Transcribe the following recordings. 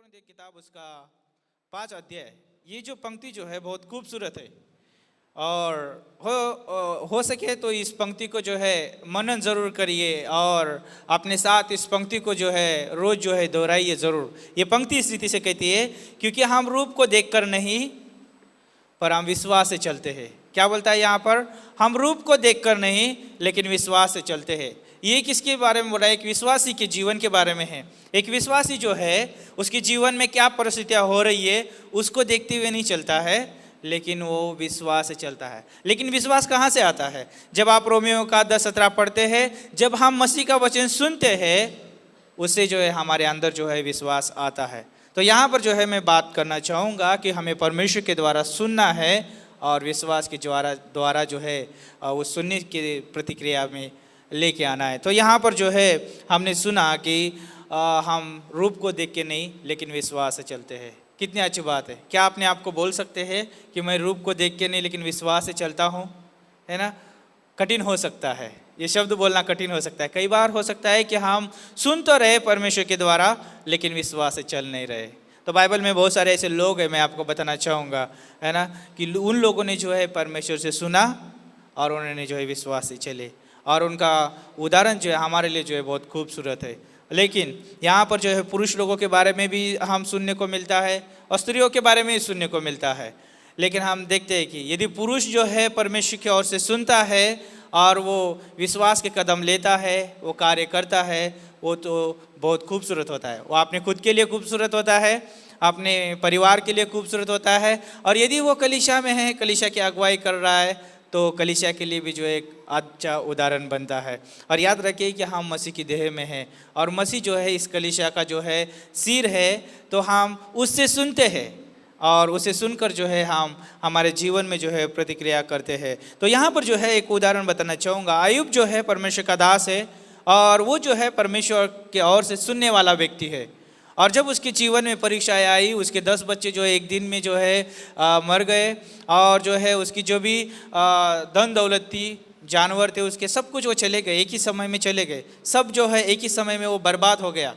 कुरिन्थियों की किताब उसका 5 अध्याय, ये जो पंक्ति जो है बहुत खूबसूरत है। और हो सके तो इस पंक्ति को जो है मनन जरूर करिए और अपने साथ इस पंक्ति को जो है रोज जो है दोहराइए जरूर। ये पंक्ति इस रीति से कहती है, क्योंकि हम रूप को देखकर नहीं पर हम विश्वास से चलते हैं। क्या बोलता है यहाँ पर? हम रूप को देखकर नहीं लेकिन विश्वास से चलते हैं। ये किसके बारे में बोल रहा है? एक विश्वासी के जीवन के बारे में है। एक विश्वासी जो है उसके जीवन में क्या परिस्थितियाँ हो रही है उसको देखते हुए नहीं चलता है, लेकिन वो विश्वास से चलता है। लेकिन विश्वास कहाँ से आता है? जब आप रोमियो का 10:17 पढ़ते हैं, जब हम मसीह का वचन सुनते हैं उससे जो है हमारे अंदर जो है विश्वास आता है। तो यहाँ पर जो है मैं बात करना चाहूँगा कि हमें परमेश्वर के द्वारा सुनना है और विश्वास के द्वारा जो है वो सुनने की प्रतिक्रिया में लेके आना है। तो यहाँ पर जो है हमने सुना कि हम रूप को देख के नहीं लेकिन विश्वास से चलते हैं। कितनी अच्छी बात है। क्या अपने आप को बोल सकते हैं कि मैं रूप को देख के नहीं लेकिन विश्वास से चलता हूँ? है ना? कठिन हो सकता है, ये शब्द बोलना कठिन हो सकता है। कई बार हो सकता है कि हम सुन तो रहे परमेश्वर के द्वारा लेकिन विश्वास से चल नहीं रहे। तो बाइबल में बहुत सारे ऐसे लोग हैं, मैं आपको बताना चाहूँगा, है ना, कि उन लोगों ने जो है परमेश्वर से सुना और उन्होंने जो है विश्वास से चले, और उनका उदाहरण जो है हमारे लिए जो है बहुत खूबसूरत है। लेकिन यहाँ पर जो है पुरुष लोगों के बारे में भी हम सुनने को मिलता है और स्त्रियों के बारे में भी सुनने को मिलता है। लेकिन हम देखते हैं कि यदि पुरुष जो है परमेश्वर की ओर से सुनता है और वो विश्वास के कदम लेता है, वो कार्य करता है, वो तो बहुत खूबसूरत होता है। वो अपने खुद के लिए खूबसूरत होता है, अपने परिवार के लिए खूबसूरत होता है, और यदि वो कलीसिया में है, कलीसिया की अगुवाई कर रहा है, तो कलीसिया के लिए भी जो एक अच्छा उदाहरण बनता है। और याद रखिए कि हम मसीह की देह में हैं और मसीह जो है इस कलीसिया का जो है सिर है, तो हम उससे सुनते हैं और उसे सुनकर जो है हम हमारे जीवन में जो है प्रतिक्रिया करते हैं। तो यहाँ पर जो है एक उदाहरण बताना चाहूँगा। अय्यूब जो है परमेश्वर का दास है और वो जो है परमेश्वर के ओर से सुनने वाला व्यक्ति है। और जब उसके जीवन में परीक्षाएं आई, उसके 10 बच्चे जो एक दिन में जो है मर गए, और जो है उसकी जो भी धन दौलत थी, जानवर थे, उसके सब कुछ वो चले गए, एक ही समय में चले गए। सब जो है एक ही समय में वो बर्बाद हो गया,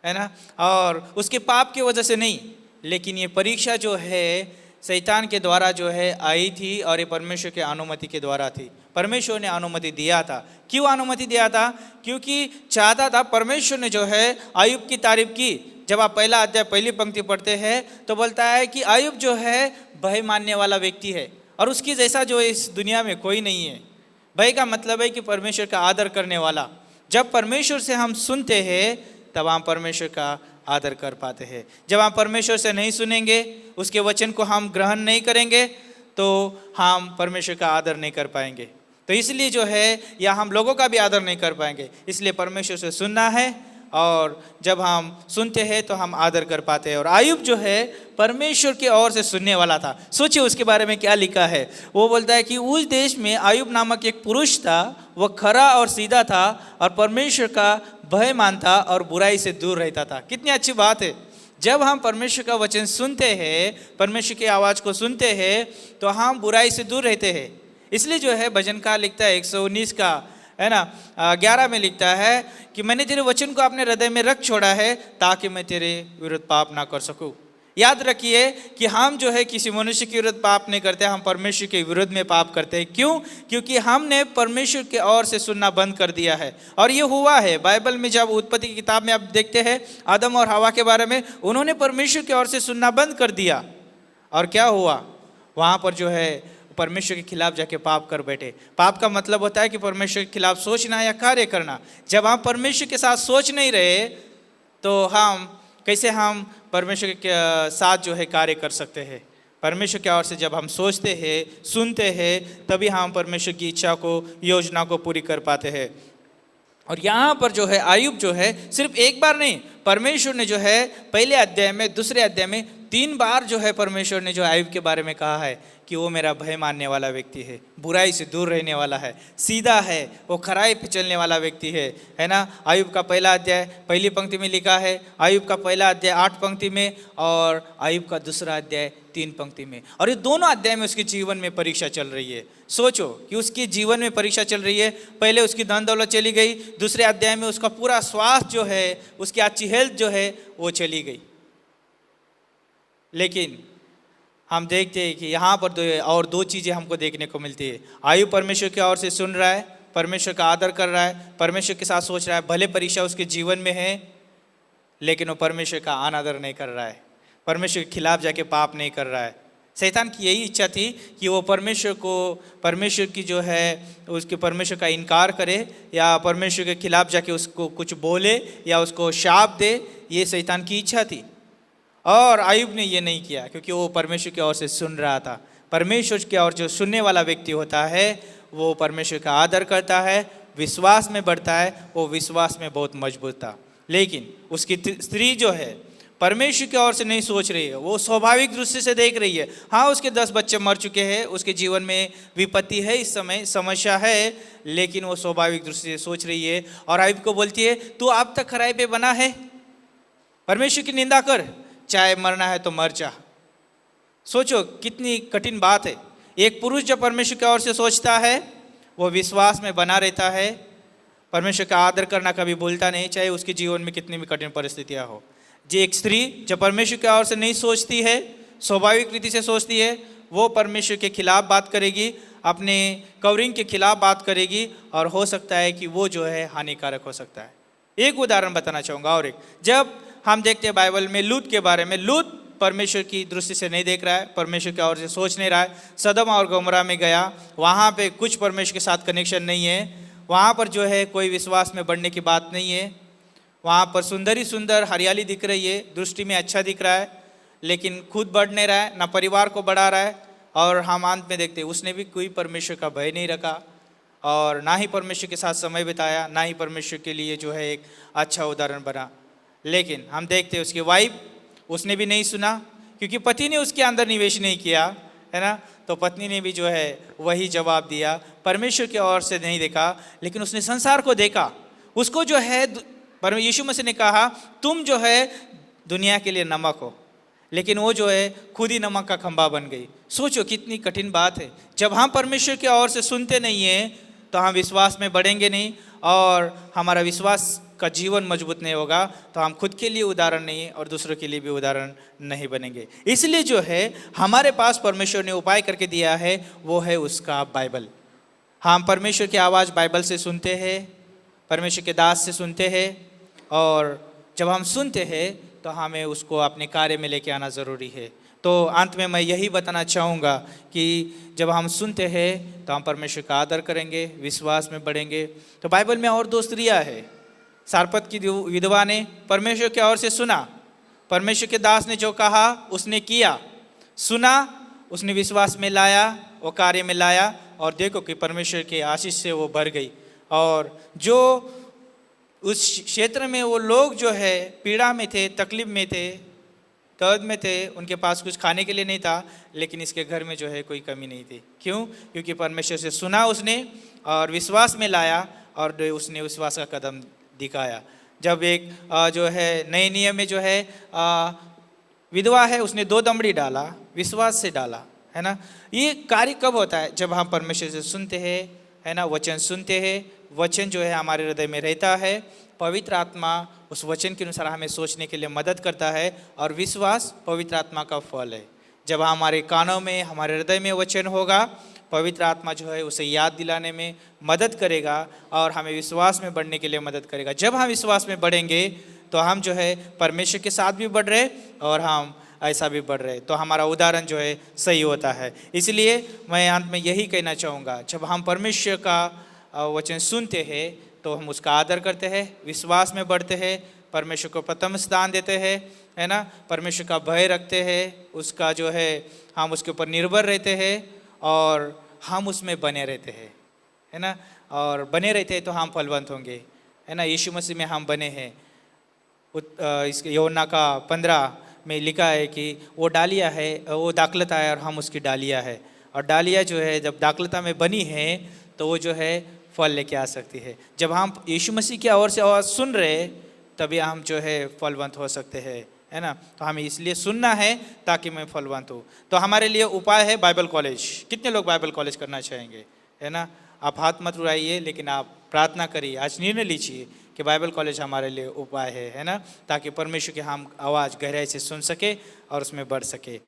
है ना। और उसके पाप की वजह से नहीं, लेकिन ये परीक्षा जो है शैतान के द्वारा जो है आई थी और ये परमेश्वर के अनुमति के द्वारा थी। परमेश्वर ने अनुमति दिया था। क्यों अनुमति दिया था? क्योंकि चाहता था, परमेश्वर ने जो है अय्यूब की तारीफ की। जब आप पहला अध्याय पहली पंक्ति पढ़ते हैं तो बोलता है कि अय्यूब जो है भय मानने वाला व्यक्ति है और उसकी जैसा जो इस दुनिया में कोई नहीं है। भय का मतलब है कि परमेश्वर का आदर करने वाला। जब परमेश्वर से हम सुनते हैं तब हम परमेश्वर का आदर कर पाते हैं। जब हम परमेश्वर से नहीं सुनेंगे, उसके वचन को हम ग्रहण नहीं करेंगे, तो हम परमेश्वर का आदर नहीं कर पाएंगे। तो इसलिए जो है या हम लोगों का भी आदर नहीं कर पाएंगे। इसलिए परमेश्वर से सुनना है और जब हम सुनते हैं तो हम आदर कर पाते हैं। और अय्यूब जो है परमेश्वर की ओर से सुनने वाला था। सोचिए उसके बारे में क्या लिखा है। वो बोलता है कि उस देश में अय्यूब नामक एक पुरुष था, वह खरा और सीधा था और परमेश्वर का भय मानता और बुराई से दूर रहता था। कितनी अच्छी बात है। जब हम परमेश्वर का वचन सुनते हैं, परमेश्वर की आवाज़ को सुनते हैं, तो हम बुराई से दूर रहते हैं। इसलिए जो है भजनकार लिखता है 119 का, है ना, 11 में लिखता है कि मैंने तेरे वचन को अपने हृदय में रख छोड़ा है ताकि मैं तेरे विरुद्ध पाप ना कर सकूं। याद रखिए कि हम जो है किसी मनुष्य के विरुद्ध पाप नहीं करते, हम परमेश्वर के विरुद्ध में पाप करते हैं। क्यों? क्योंकि हमने परमेश्वर के ओर से सुनना बंद कर दिया है। और ये हुआ है बाइबल में। जब उत्पत्ति की किताब में आप देखते हैं आदम और हवा के बारे में, उन्होंने परमेश्वर के ओर से सुनना बंद कर दिया और क्या हुआ? वहाँ पर जो है परमेश्वर के खिलाफ जाके पाप कर बैठे। पाप का मतलब होता है कि परमेश्वर के खिलाफ सोचना या कार्य करना। जब हम परमेश्वर के साथ सोच नहीं रहे तो हम कैसे हम परमेश्वर के साथ जो है कार्य कर सकते हैं? परमेश्वर की ओर से जब हम सोचते हैं, सुनते हैं, तभी हम परमेश्वर की इच्छा को, योजना को पूरी कर पाते हैं। और यहाँ पर जो है अय्यूब जो है सिर्फ एक बार नहीं, परमेश्वर ने जो है पहले अध्याय में, दूसरे अध्याय में 3 बार जो है परमेश्वर ने जो अय्यूब के बारे में कहा है कि वो मेरा भय मानने वाला व्यक्ति है, बुराई से दूर रहने वाला है, सीधा है, वो खराई पे चलने वाला व्यक्ति है ना। अय्यूब का पहला अध्याय पहली पंक्ति में लिखा है, अय्यूब का पहला अध्याय 8 पंक्ति में और अय्यूब का दूसरा अध्याय 3 पंक्ति में। और ये दोनों अध्याय में उसके जीवन में परीक्षा चल रही है। सोचो कि उसके जीवन में परीक्षा चल रही है। पहले उसकी धन दौलत चली गई, दूसरे अध्याय में उसका पूरा स्वास्थ्य जो है, उसकी अच्छी हेल्थ जो है वो चली गई। लेकिन हम देखते हैं कि यहाँ पर दो चीज़ें हमको देखने को मिलती है। आयु परमेश्वर की ओर से सुन रहा है, परमेश्वर का आदर कर रहा है, परमेश्वर के साथ सोच रहा है, भले परीक्षा उसके जीवन में है लेकिन वो परमेश्वर का अनादर नहीं कर रहा है, परमेश्वर के खिलाफ जाके पाप नहीं कर रहा है। शैतान की यही इच्छा थी कि वो परमेश्वर की जो है उसके परमेश्वर का इनकार करे या परमेश्वर के खिलाफ जाके उसको कुछ बोले या उसको शाप दे, ये शैतान की इच्छा थी। और आयुब ने ये नहीं किया क्योंकि वो परमेश्वर की ओर से सुन रहा था। परमेश्वर की ओर जो सुनने वाला व्यक्ति होता है वो परमेश्वर का आदर करता है, विश्वास में बढ़ता है, वो विश्वास में बहुत मजबूत था। लेकिन उसकी स्त्री जो है परमेश्वर की ओर से नहीं सोच रही है, वो स्वाभाविक दृष्टि से देख रही है। हाँ, उसके 10 बच्चे मर चुके हैं, उसके जीवन में विपत्ति है, इस समय समस्या है, लेकिन वो स्वाभाविक दृष्टि से सोच रही है और आयुब को बोलती है तू अब तक खराई पे बना है, परमेश्वर की निंदा कर, चाहे मरना है तो मर जा। सोचो कितनी कठिन बात है। एक पुरुष जब परमेश्वर की ओर से सोचता है वो विश्वास में बना रहता है, परमेश्वर का आदर करना कभी भूलता नहीं, चाहे उसके जीवन में कितनी भी कठिन परिस्थितियां हो। जो एक स्त्री जब परमेश्वर की ओर से नहीं सोचती है, स्वाभाविक रीति से सोचती है, वो परमेश्वर के खिलाफ बात करेगी, अपने कवरिंग के खिलाफ बात करेगी और हो सकता है कि वो जो है हानिकारक हो सकता है। एक उदाहरण बताना चाहूँगा और एक, जब हम देखते हैं बाइबल में लूत के बारे में, लूत परमेश्वर की दृष्टि से नहीं देख रहा है, परमेश्वर की ओर से सोच नहीं रहा है, सदम और गोमरा में गया, वहाँ पे कुछ परमेश्वर के साथ कनेक्शन नहीं है, वहाँ पर जो है कोई विश्वास में बढ़ने की बात नहीं है, वहाँ पर सुंदर हरियाली दिख रही है, दृष्टि में अच्छा दिख रहा है, लेकिन खुद बढ़ नहीं रहा है, ना परिवार को बढ़ा रहा है। और हम अंत में देखते हैं उसने भी कोई परमेश्वर का भय नहीं रखा और ना ही परमेश्वर के साथ समय बिताया, ना ही परमेश्वर के लिए जो है एक अच्छा उदाहरण बना। लेकिन हम देखते हैं उसकी वाइफ, उसने भी नहीं सुना क्योंकि पति ने उसके अंदर निवेश नहीं किया, है ना, तो पत्नी ने भी जो है वही जवाब दिया, परमेश्वर की ओर से नहीं देखा, लेकिन उसने संसार को देखा। उसको जो है यीशु मसीह ने कहा तुम जो है दुनिया के लिए नमक हो, लेकिन वो जो है खुद ही नमक का खंभा बन गई। सोचो कितनी कठिन बात है। जब हम परमेश्वर की ओर से सुनते नहीं हैं तो हम विश्वास में बढ़ेंगे नहीं और हमारा विश्वास का जीवन मजबूत नहीं होगा, तो हम खुद के लिए उदाहरण नहीं और दूसरों के लिए भी उदाहरण नहीं बनेंगे। इसलिए जो है हमारे पास परमेश्वर ने उपाय करके दिया है, वो है उसका बाइबल। हम परमेश्वर की आवाज़ बाइबल से सुनते हैं, परमेश्वर के दास से सुनते हैं, और जब हम सुनते हैं तो हमें उसको अपने कार्य में लेके आना ज़रूरी है। तो अंत में मैं यही बताना चाहूँगा कि जब हम सुनते हैं तो हम परमेश्वर का आदर करेंगे, विश्वास में बढ़ेंगे। तो बाइबल में और 2 स्त्रियाँ हैं। सारपत की विधवा ने परमेश्वर की ओर से सुना, परमेश्वर के दास ने जो कहा उसने किया, सुना, उसने विश्वास में लाया, वो कार्य में लाया, और देखो कि परमेश्वर के आशीष से वो भर गई। और जो उस क्षेत्र में वो लोग जो है पीड़ा में थे, तकलीफ में थे, दर्द में थे, उनके पास कुछ खाने के लिए नहीं था, लेकिन इसके घर में जो है कोई कमी नहीं थी। क्यों? क्योंकि परमेश्वर से सुना उसने और विश्वास में लाया और उसने विश्वास का कदम दिखाया। जब एक जो है नए नियम में जो है विधवा है, उसने 2 दमड़ी डाला, विश्वास से डाला, है ना। ये कार्य कब होता है? जब हम परमेश्वर से सुनते हैं, है ना, वचन सुनते हैं, वचन जो है हमारे हृदय में रहता है, पवित्र आत्मा उस वचन के अनुसार हमें सोचने के लिए मदद करता है, और विश्वास पवित्र आत्मा का फल है। जब हमारे कानों में, हमारे हृदय में वचन होगा, पवित्र आत्मा जो है उसे याद दिलाने में मदद करेगा और हमें विश्वास में बढ़ने के लिए मदद करेगा। जब हम विश्वास में बढ़ेंगे तो हम जो है परमेश्वर के साथ भी बढ़ रहे और हम ऐसा भी बढ़ रहे, तो हमारा उदाहरण जो है सही होता है। इसलिए मैं अंत में यही कहना चाहूँगा, जब हम परमेश्वर का वचन सुनते हैं तो हम उसका आदर करते हैं, विश्वास में बढ़ते हैं, परमेश्वर को प्रथम स्थान देते हैं, है ना, परमेश्वर का भय रखते हैं, उसका जो है हम उसके ऊपर निर्भर रहते हैं और हम उसमें बने रहते हैं, है ना, और बने रहते हैं तो हम फलवंत होंगे, है ना। यीशु मसीह में हम बने हैं। इसके यूहन्ना का 15 में लिखा है कि वो डालिया है, वो दाखलता है और हम उसकी डालिया है, और डालिया जो है जब दाखलता में बनी है तो वो जो है फल लेके आ सकती है। जब हम यीशु मसीह की ओर से आवाज़ सुन रहे तभी हम जो है फलवंत हो सकते हैं, है ना। तो हमें इसलिए सुनना है ताकि मैं फलवंत हूँ। तो हमारे लिए उपाय है बाइबल कॉलेज। कितने लोग बाइबल कॉलेज करना चाहेंगे, है ना। आप हाथ मत उड़ाइए, लेकिन आप प्रार्थना करिए, आज निर्णय लीजिए कि बाइबल कॉलेज हमारे लिए उपाय है ना, ताकि परमेश्वर की हम आवाज़ गहराई से सुन सके और उसमें बढ़ सके।